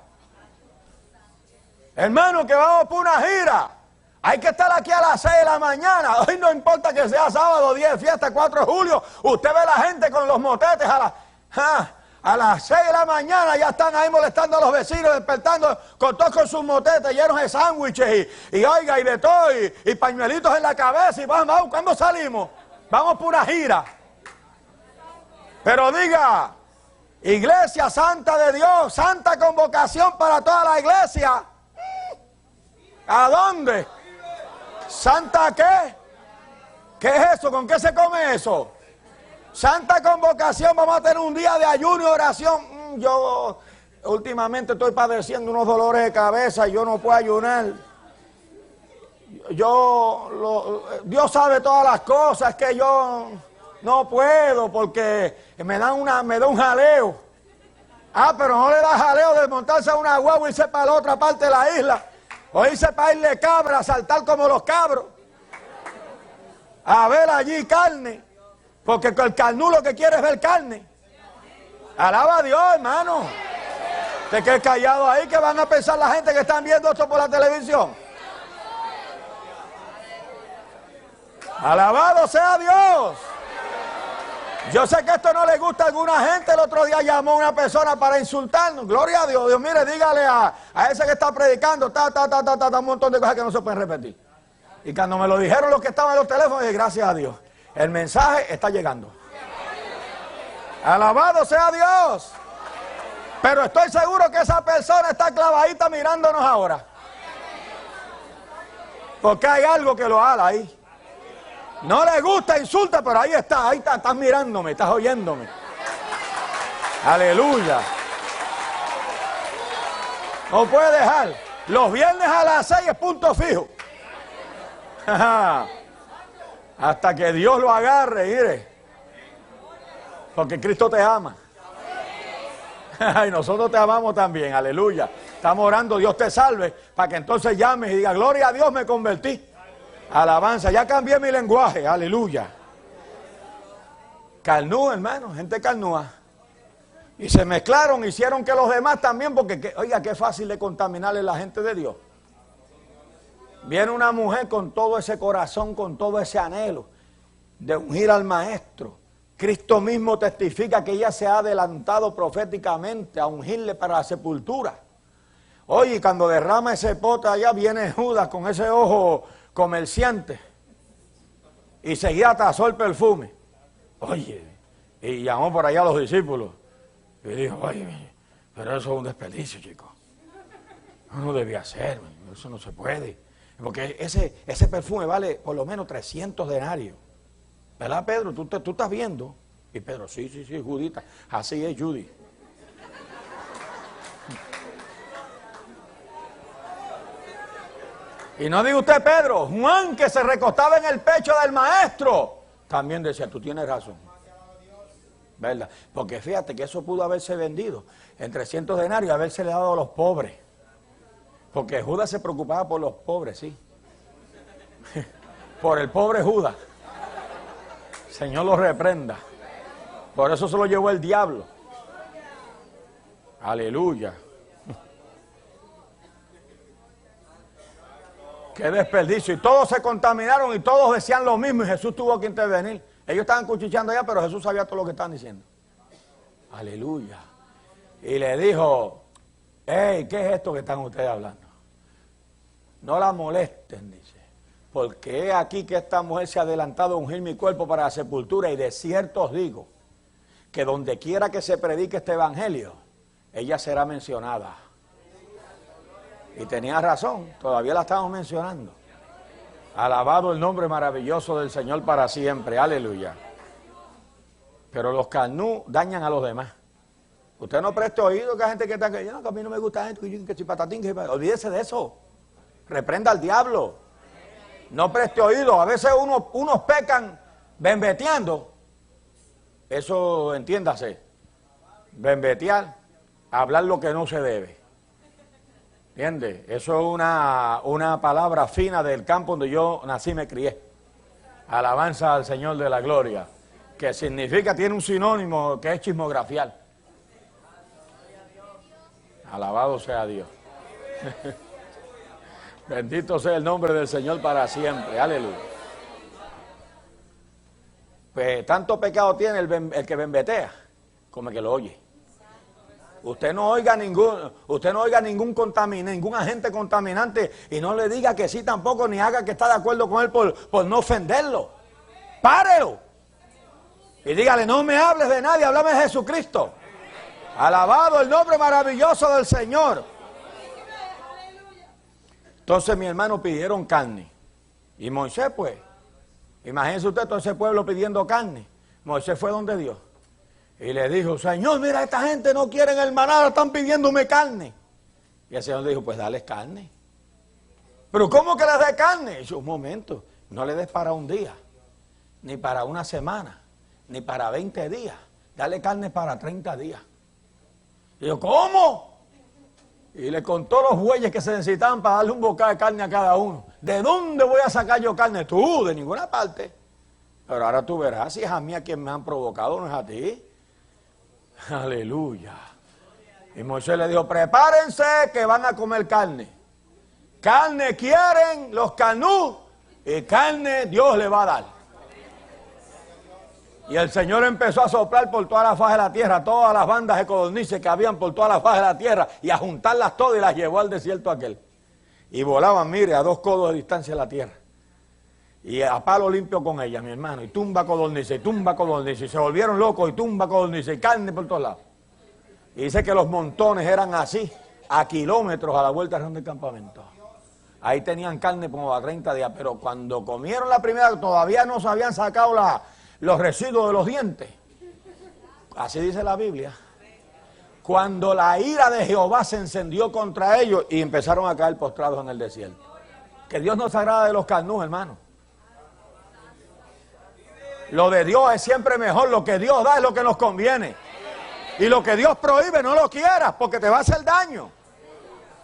Hermano, que vamos por una gira. Hay que estar aquí a las 6 de la mañana. Hoy no importa que sea sábado, 10 de fiesta, 4 de julio. Usted ve a la gente con los motetes a las 6 de la mañana. Ya están ahí molestando a los vecinos, despertando con todos con sus motetes llenos de sándwiches y oiga, y de todo, y pañuelitos en la cabeza. Y vamos, ¿cuándo salimos? Vamos por una gira. Pero diga, Iglesia Santa de Dios, santa convocación para toda la iglesia. ¿A dónde? ¿Santa qué? ¿Qué es eso? ¿Con qué se come eso? Santa convocación, vamos a tener un día de ayuno y oración. Yo últimamente estoy padeciendo unos dolores de cabeza y yo no puedo ayunar. Dios sabe todas las cosas, que yo no puedo porque me da un jaleo. Pero no le da jaleo de montarse a una guagua y irse para la otra parte de la isla. O irse para irle cabra, saltar como los cabros. A ver allí carne. Porque el carnú lo que quiere es ver carne. Alaba a Dios, hermano. Te quedes callado ahí, que van a pensar la gente que están viendo esto por la televisión. Alabado sea Dios. Yo sé que esto no le gusta a alguna gente. El otro día llamó a una persona para insultarnos. Gloria a Dios. Dios, mire, dígale a ese que está predicando, un montón de cosas que no se pueden repetir. Y cuando me lo dijeron los que estaban en los teléfonos, dije, gracias a Dios. El mensaje está llegando. Alabado sea Dios. Pero estoy seguro que esa persona está clavadita mirándonos ahora. Porque hay algo que lo ala ahí. No le gusta, insulta, pero ahí está, estás mirándome, estás oyéndome. Aleluya. No puede dejar. Los viernes a las 6 es punto fijo. Hasta que Dios lo agarre, mire. Porque Cristo te ama. Y nosotros te amamos también, aleluya. Estamos orando, Dios te salve, para que entonces llames y digas, gloria a Dios, me convertí. Alabanza, ya cambié mi lenguaje, aleluya. Carnúa, hermano, gente carnúa. Y se mezclaron, hicieron que los demás también, porque, oiga, qué fácil de contaminarle a la gente de Dios. Viene una mujer con todo ese corazón, con todo ese anhelo de ungir al maestro. Cristo mismo testifica que ella se ha adelantado proféticamente a ungirle para la sepultura. Oye, cuando derrama ese pote allá, viene Judas con ese ojo comerciante y seguía atasó el perfume. Oye, y llamó por allá a los discípulos y dijo, oye, pero eso es un desperdicio, chicos. No debía ser, eso no se puede. Porque ese perfume vale por lo menos 300 denarios. ¿Verdad, Pedro? ¿Tú estás viendo? Y Pedro, sí, Judita. Así es, Judy. Y no diga usted, Pedro, Juan, que se recostaba en el pecho del maestro, también decía, tú tienes razón. ¿Verdad? Porque fíjate que eso pudo haberse vendido en 300 denarios y haberse dado a los pobres. Porque Judas se preocupaba por los pobres, sí. Por el pobre Judas. Señor lo reprenda. Por eso se lo llevó el diablo. Aleluya. Qué desperdicio. Y todos se contaminaron y todos decían lo mismo y Jesús tuvo que intervenir. Ellos estaban cuchicheando allá, pero Jesús sabía todo lo que estaban diciendo. Aleluya. Y le dijo, hey, ¿qué es esto que están ustedes hablando? No la molesten, dice, porque he aquí que esta mujer se ha adelantado a ungir mi cuerpo para la sepultura, y de cierto os digo, que donde quiera que se predique este evangelio, ella será mencionada. Y tenía razón, todavía la estamos mencionando. Alabado el nombre maravilloso del Señor para siempre, aleluya. Pero los carnú dañan a los demás. Usted no preste oído que hay gente que está que a mí no me gusta esto, que si patatín, que olvídese de eso. Reprenda al diablo. No preste oído. A veces unos pecan bembeteando. Eso entiéndase. Bembetear, hablar lo que no se debe. ¿Entiende? Eso es una palabra fina del campo donde yo nací y me crié. Alabanza al Señor de la gloria. Que significa, tiene un sinónimo que es chismografiar. Alabado sea Dios. Bendito sea el nombre del Señor para siempre. Aleluya. Pues tanto pecado tiene el que bembetea como el que lo oye. Usted no oiga ningún contaminante, ningún agente contaminante, y no le diga que sí tampoco, ni haga que está de acuerdo con él por no ofenderlo. Párelo. Y dígale, no me hables de nadie, háblame de Jesucristo. Alabado el nombre maravilloso del Señor. Entonces mi hermano pidieron carne. Y Moisés pues, imagínense usted todo ese pueblo pidiendo carne. Moisés fue donde Dios. Y le dijo, Señor, mira, esta gente no quiere el maná, están pidiéndome carne. Y el Señor le dijo, pues dale carne. Pero ¿cómo que les dé carne? Y dijo, un momento, no le des para un día, ni para una semana, ni para 20 días. Dale carne para 30 días. Y yo, ¿cómo? Y le contó los bueyes que se necesitaban para darle un bocado de carne a cada uno. ¿De dónde voy a sacar yo carne? Tú, de ninguna parte. Pero ahora tú verás si es a mí a quien me han provocado, no es a ti. Aleluya. Y Moisés le dijo, prepárense que van a comer carne. Carne quieren los canú y carne Dios le va a dar. Y el Señor empezó a soplar por toda la faz de la tierra, todas las bandas de codornices que habían por toda la faz de la tierra, y a juntarlas todas y las llevó al desierto aquel. Y volaban, mire, a 2 codos de distancia de la tierra. Y a palo limpio con ellas, mi hermano, y tumba codornices, y se volvieron locos, y tumba codornices, y carne por todos lados. Y dice que los montones eran así, a kilómetros a la vuelta del campamento. Ahí tenían carne como a 30 días, pero cuando comieron la primera, todavía no se habían sacado los residuos de los dientes. Así dice la Biblia. Cuando la ira de Jehová se encendió contra ellos y empezaron a caer postrados en el desierto. Que Dios no se agrada de los carnús, hermano. Lo de Dios es siempre mejor, lo que Dios da es lo que nos conviene. Y lo que Dios prohíbe no lo quieras porque te va a hacer daño.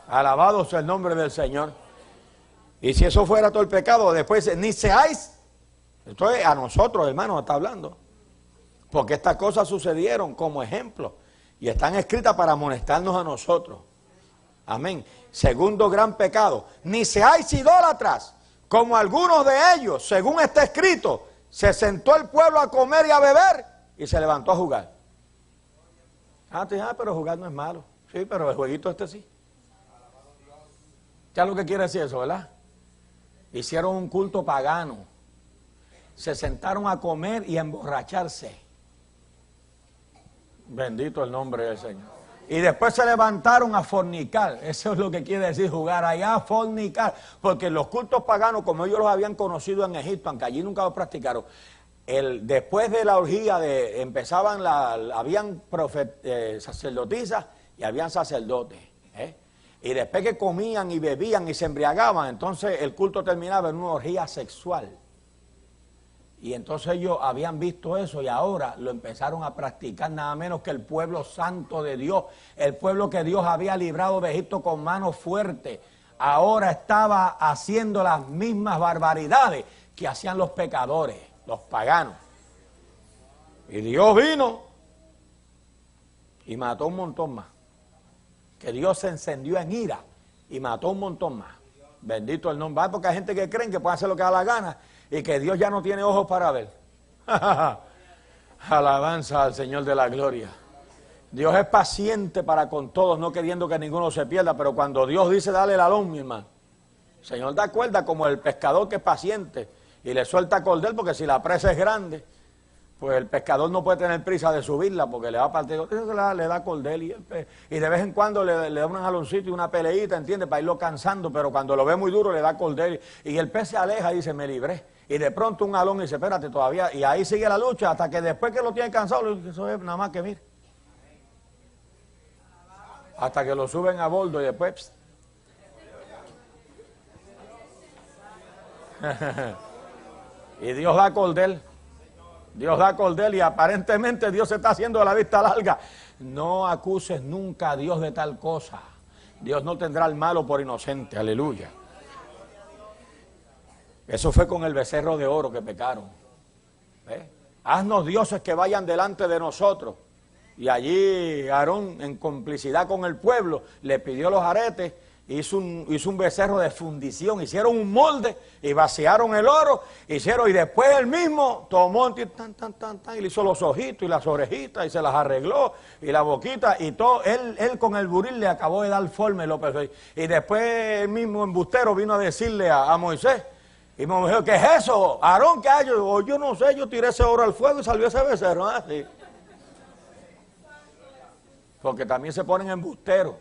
Alabado sea el nombre del Señor. Y si eso fuera todo el pecado, después ni seáis. Esto es a nosotros, hermanos, está hablando. Porque estas cosas sucedieron como ejemplo y están escritas para amonestarnos a nosotros. Amén. Segundo gran pecado, ni seáis idólatras, como algunos de ellos, según está escrito, se sentó el pueblo a comer y a beber y se levantó a jugar. Pero jugar no es malo. Sí, pero el jueguito este sí. Ya lo que quiere decir eso, ¿verdad? Hicieron un culto pagano. Se sentaron a comer y a emborracharse. Bendito el nombre del Señor. Y después se levantaron a fornicar. Eso es lo que quiere decir jugar allá a fornicar. Porque los cultos paganos, como ellos los habían conocido en Egipto, aunque allí nunca los practicaron, después de la orgía empezaban habían sacerdotisas y habían sacerdotes. Y después que comían y bebían y se embriagaban, entonces el culto terminaba en una orgía sexual. Y entonces ellos habían visto eso y ahora lo empezaron a practicar, nada menos que el pueblo santo de Dios, el pueblo que Dios había librado de Egipto con mano fuerte. Ahora estaba haciendo las mismas barbaridades que hacían los pecadores, los paganos. Y Dios vino y mató un montón más. Que Dios se encendió en ira y mató un montón más. Bendito el nombre. Porque hay gente que creen que puede hacer lo que da la gana y que Dios ya no tiene ojos para ver. Alabanza al Señor de la gloria. Dios es paciente para con todos, no queriendo que ninguno se pierda, pero cuando Dios dice dale el alón, mi hermano, el Señor da cuerda como el pescador que es paciente y le suelta cordel, porque si la presa es grande, pues el pescador no puede tener prisa de subirla porque le va a partir, le da cordel y de vez en cuando le da un jaloncito y una peleita, ¿entiendes? Para irlo cansando, pero cuando lo ve muy duro le da cordel y el pez se aleja y dice, me libré. Y de pronto un alón y dice, espérate todavía, y ahí sigue la lucha hasta que después que lo tiene cansado, eso es nada más que mire. Hasta que lo suben a bordo y después... y Dios da cordel. Dios da cordel y aparentemente Dios se está haciendo de la vista larga. No acuses nunca a Dios de tal cosa. Dios no tendrá al malo por inocente, aleluya. Eso fue con el becerro de oro que pecaron. Haznos dioses que vayan delante de nosotros. Y allí Aarón, en complicidad con el pueblo, le pidió los aretes, hizo un becerro de fundición, hicieron un molde y vaciaron el oro, y después él mismo tomó y le hizo los ojitos y las orejitas y se las arregló y la boquita y todo, él con el buril le acabó de dar forma y lo perfecto. Y después el mismo embustero vino a decirle a Moisés, y Moisés dijo, ¿qué es eso? Aarón, ¿qué hay? Yo no sé, yo tiré ese oro al fuego y salió ese becerro, así. Porque también se ponen embusteros.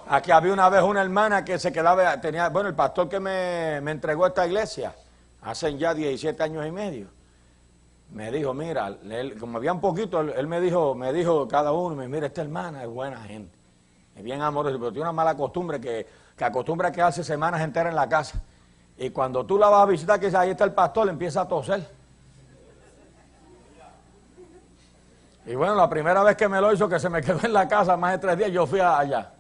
Aquí había una vez una hermana que se quedaba, el pastor que me entregó esta iglesia, hace ya 17 años y medio, me dijo, mira, como había un poquito, él me dijo cada uno, mira, esta hermana es buena gente, es bien amorosa, pero tiene una mala costumbre que acostumbra a quedarse semanas enteras en la casa. Y cuando tú la vas a visitar, que ahí está el pastor, le empieza a toser. Y bueno, la primera vez que me lo hizo, que se me quedó en la casa más de 3 días, yo fui allá.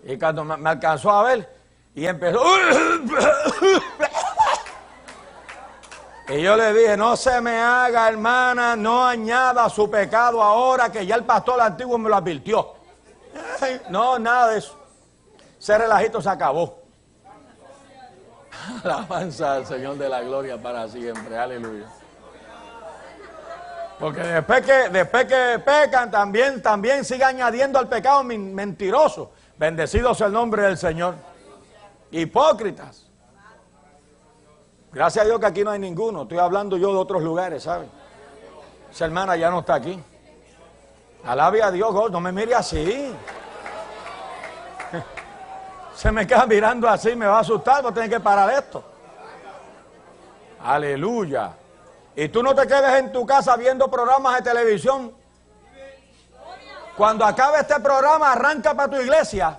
Y cuando me alcanzó a ver, y empezó... y yo le dije, no se me haga, hermana, no añada su pecado ahora, que ya el pastor antiguo me lo advirtió. No, nada de eso. Ese relajito se acabó. Alabanza al Señor de la gloria para siempre, aleluya. Porque después que pecan, también sigue añadiendo al pecado mentiroso. Bendecido sea el nombre del Señor. Hipócritas. Gracias a Dios que aquí no hay ninguno. Estoy hablando yo de otros lugares, ¿saben? Esa hermana ya no está aquí. Alabe a Dios, no me mire así. Se me queda mirando así, me va a asustar, voy a tener que parar esto. Aleluya. Y tú no te quedes en tu casa viendo programas de televisión. Cuando acabe este programa, arranca para tu iglesia.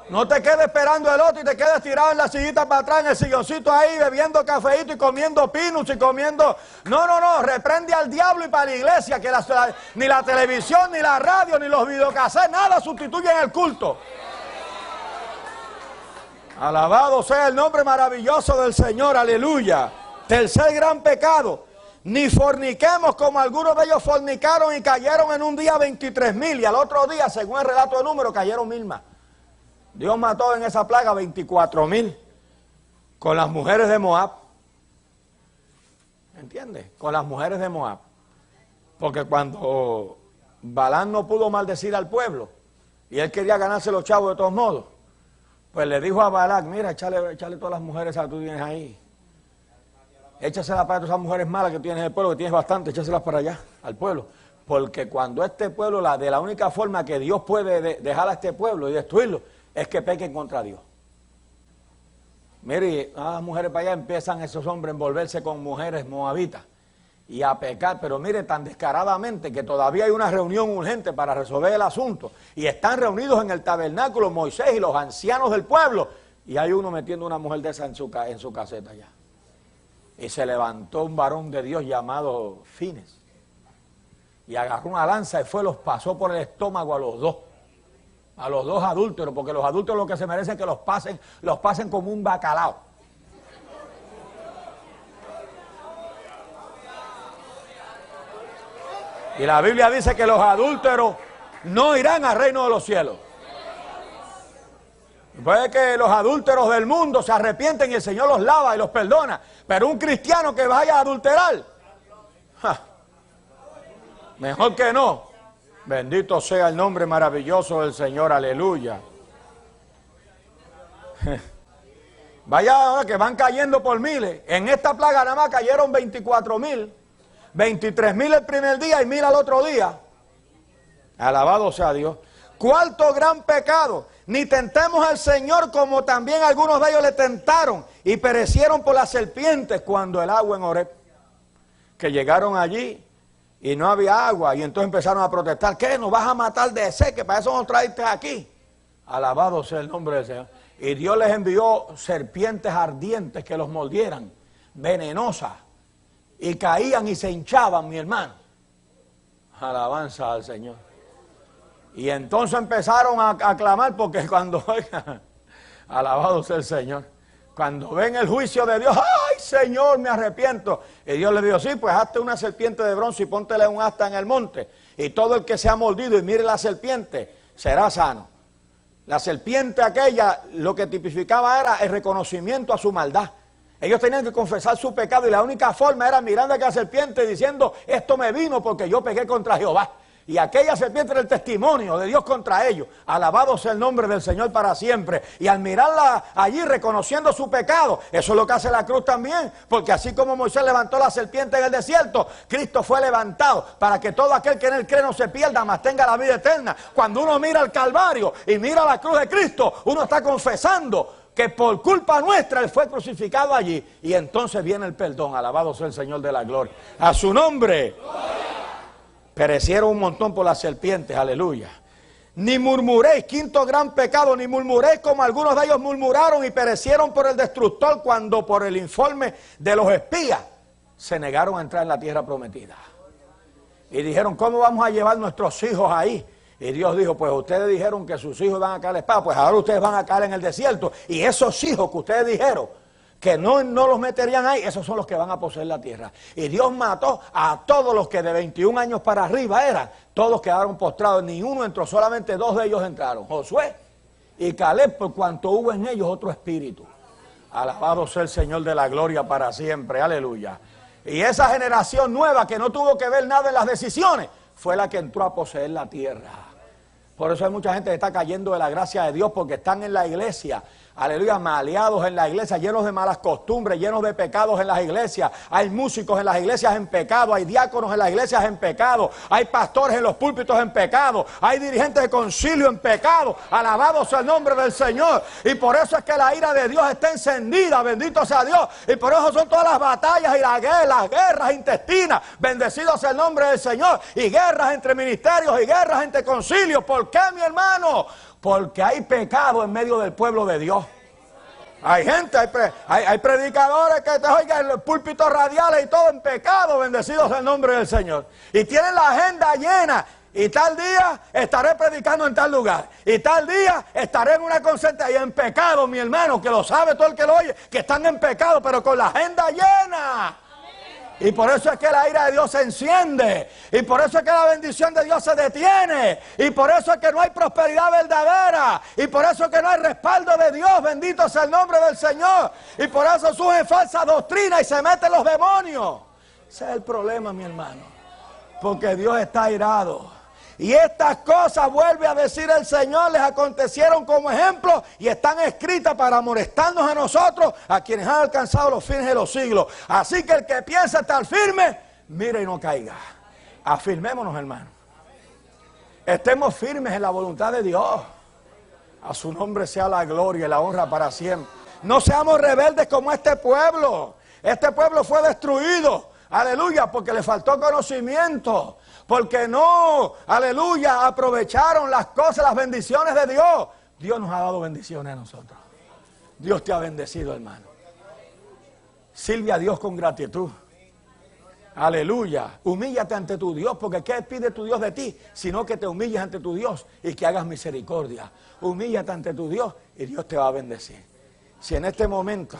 No te quedes esperando el otro y te quedes tirado en la sillita para atrás, en el silloncito ahí, bebiendo cafeíto y comiendo pinos y comiendo... No, reprende al diablo y para la iglesia, que ni la televisión, ni la radio, ni los videocassettes, nada sustituyen el culto. Alabado sea el nombre maravilloso del Señor, aleluya. Tercer gran pecado, ni forniquemos como algunos de ellos fornicaron y cayeron en un día 23,000 y al otro día, según el relato de Números, cayeron 1,000 más. Dios mató en esa plaga 24,000 con las mujeres de Moab. ¿Entiendes? Con las mujeres de Moab. Porque cuando Balán no pudo maldecir al pueblo y él quería ganarse los chavos de todos modos, pues le dijo a Balac, mira, échale todas las mujeres que tú tienes ahí. Échaselas para todas esas mujeres malas que tienes en el pueblo, que tienes bastante, échaselas para allá, al pueblo. Porque cuando este pueblo, de la única forma que Dios puede dejar a este pueblo y destruirlo, es que pequen contra Dios. Mire, las mujeres para allá empiezan esos hombres a envolverse con mujeres moabitas y a pecar, pero mire, tan descaradamente que todavía hay una reunión urgente para resolver el asunto. Y están reunidos en el tabernáculo Moisés y los ancianos del pueblo, y hay uno metiendo una mujer de esa en su caseta allá. Y se levantó un varón de Dios llamado Fines, y agarró una lanza y los pasó por el estómago a los dos adúlteros, porque los adúlteros lo que se merecen es que los pasen como un bacalao. Y la Biblia dice que los adúlteros no irán al reino de los cielos. Puede que los adúlteros del mundo se arrepienten y el Señor los lava y los perdona. Pero un cristiano que vaya a adulterar, ¡ja!, mejor que no. Bendito sea el nombre maravilloso del Señor, aleluya. Vaya que van cayendo por miles. En esta plaga nada más cayeron 24,000, 23,000 el primer día y 1,000 al otro día. Alabado sea Dios. Cuarto gran pecado: ni tentemos al Señor como también algunos de ellos le tentaron y perecieron por las serpientes cuando el agua en Horeb. Que llegaron allí y no había agua y entonces empezaron a protestar. ¿Qué? ¿Nos vas a matar de sed? Que para eso nos traiste aquí. Alabado sea el nombre del Señor. Y Dios les envió serpientes ardientes que los mordieran, venenosas, y caían y se hinchaban, mi hermano. Alabanza al Señor. Y entonces empezaron a clamar porque cuando, oigan, alabado sea el Señor, cuando ven el juicio de Dios, ¡ay, Señor, me arrepiento! Y Dios le dijo, sí, pues hazte una serpiente de bronce y póntele un asta en el monte. Y todo el que sea mordido y mire la serpiente será sano. La serpiente aquella lo que tipificaba era el reconocimiento a su maldad. Ellos tenían que confesar su pecado y la única forma era mirando a aquella serpiente diciendo, esto me vino porque yo pequé contra Jehová. Y aquella serpiente era el testimonio de Dios contra ellos. Alabado sea el nombre del Señor para siempre. Y al mirarla allí reconociendo su pecado, eso es lo que hace la cruz también. Porque así como Moisés levantó la serpiente en el desierto, Cristo fue levantado para que todo aquel que en él cree no se pierda, mas tenga la vida eterna. Cuando uno mira el Calvario y mira la cruz de Cristo, uno está confesando que por culpa nuestra Él fue crucificado allí. Y entonces viene el perdón. Alabado sea el Señor de la gloria. A su nombre. Perecieron un montón por las serpientes, aleluya. Ni murmuréis, quinto gran pecado, ni murmuréis como algunos de ellos murmuraron y perecieron por el destructor cuando por el informe de los espías se negaron a entrar en la tierra prometida. Y dijeron, ¿cómo vamos a llevar nuestros hijos ahí? Y Dios dijo, pues ustedes dijeron que sus hijos van a caer a la espada, pues ahora ustedes van a caer en el desierto. Y esos hijos que ustedes dijeron que no los meterían ahí, esos son los que van a poseer la tierra. Y Dios mató a todos los que de 21 años para arriba eran. Todos quedaron postrados, ni uno entró, solamente 2 de ellos entraron, Josué y Caleb, por cuanto hubo en ellos otro espíritu. Alabado sea el Señor de la gloria para siempre, aleluya. Y esa generación nueva que no tuvo que ver nada en las decisiones, fue la que entró a poseer la tierra. Por eso hay mucha gente que está cayendo de la gracia de Dios porque están en la iglesia, aleluya, maleados en la iglesia, llenos de malas costumbres, llenos de pecados en las iglesias. Hay músicos en las iglesias en pecado, hay diáconos en las iglesias en pecado, hay pastores en los púlpitos en pecado, hay dirigentes de concilio en pecado. Alabado sea el nombre del Señor. Y por eso es que la ira de Dios está encendida, bendito sea Dios. Y por eso son todas las batallas y las guerras intestinas. Bendecido sea el nombre del Señor. Y guerras entre ministerios y guerras entre concilios. ¿Por qué, mi hermano? Porque hay pecado en medio del pueblo de Dios. Hay gente, hay predicadores que te oigan en los púlpitos radiales y todo en pecado, bendecidos el nombre del Señor. Y tienen la agenda llena. Y tal día estaré predicando en tal lugar. Y tal día estaré en una concentración en pecado, mi hermano, que lo sabe todo el que lo oye, que están en pecado, pero con la agenda llena. Y por eso es que la ira de Dios se enciende. Y por eso es que la bendición de Dios se detiene. Y por eso es que no hay prosperidad verdadera. Y por eso es que no hay respaldo de Dios. Bendito sea el nombre del Señor. Y por eso surge falsa doctrina y se meten los demonios. Ese es el problema, mi hermano. Porque Dios está airado. Y estas cosas, vuelve a decir el Señor, les acontecieron como ejemplo y están escritas para molestarnos a nosotros, a quienes han alcanzado los fines de los siglos. Así que el que piensa estar firme, mire y no caiga. Afirmémonos, hermano. Estemos firmes en la voluntad de Dios. A su nombre sea la gloria y la honra para siempre. No seamos rebeldes como este pueblo. Este pueblo fue destruido, aleluya, porque le faltó conocimiento. Porque no, aleluya, aprovecharon las cosas, las bendiciones de Dios. Dios nos ha dado bendiciones a nosotros. Dios te ha bendecido, hermano. Sirve a Dios con gratitud. Aleluya. Humíllate ante tu Dios, porque ¿qué pide tu Dios de ti? Sino que te humilles ante tu Dios y que hagas misericordia. Humíllate ante tu Dios y Dios te va a bendecir. Si en este momento,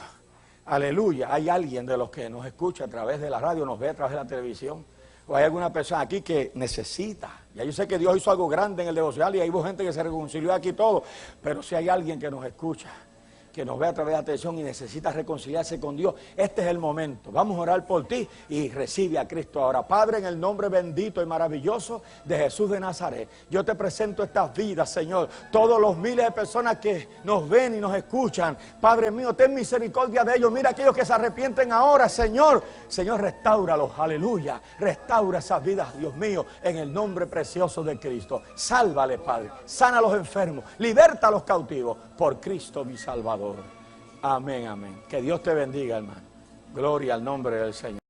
aleluya, hay alguien de los que nos escucha a través de la radio, nos ve a través de la televisión, o hay alguna persona aquí que necesita. Ya yo sé que Dios hizo algo grande en el devocional y hay gente que se reconcilió aquí y todo, pero si hay alguien que nos escucha, que nos ve a través de la televisión y necesita reconciliarse con Dios, este es el momento. Vamos a orar por ti y recibe a Cristo ahora. Padre, en el nombre bendito y maravilloso de Jesús de Nazaret, yo te presento estas vidas, Señor, todos los miles de personas que nos ven y nos escuchan. Padre mío, ten misericordia de ellos. Mira aquellos que se arrepienten ahora, Señor. Señor, restáuralos, aleluya. Restaura esas vidas, Dios mío, en el nombre precioso de Cristo. Sálvale, Padre. Sana a los enfermos. Liberta a los cautivos. Por Cristo mi Salvador. Amén, amén. Que Dios te bendiga, hermano. Gloria al nombre del Señor.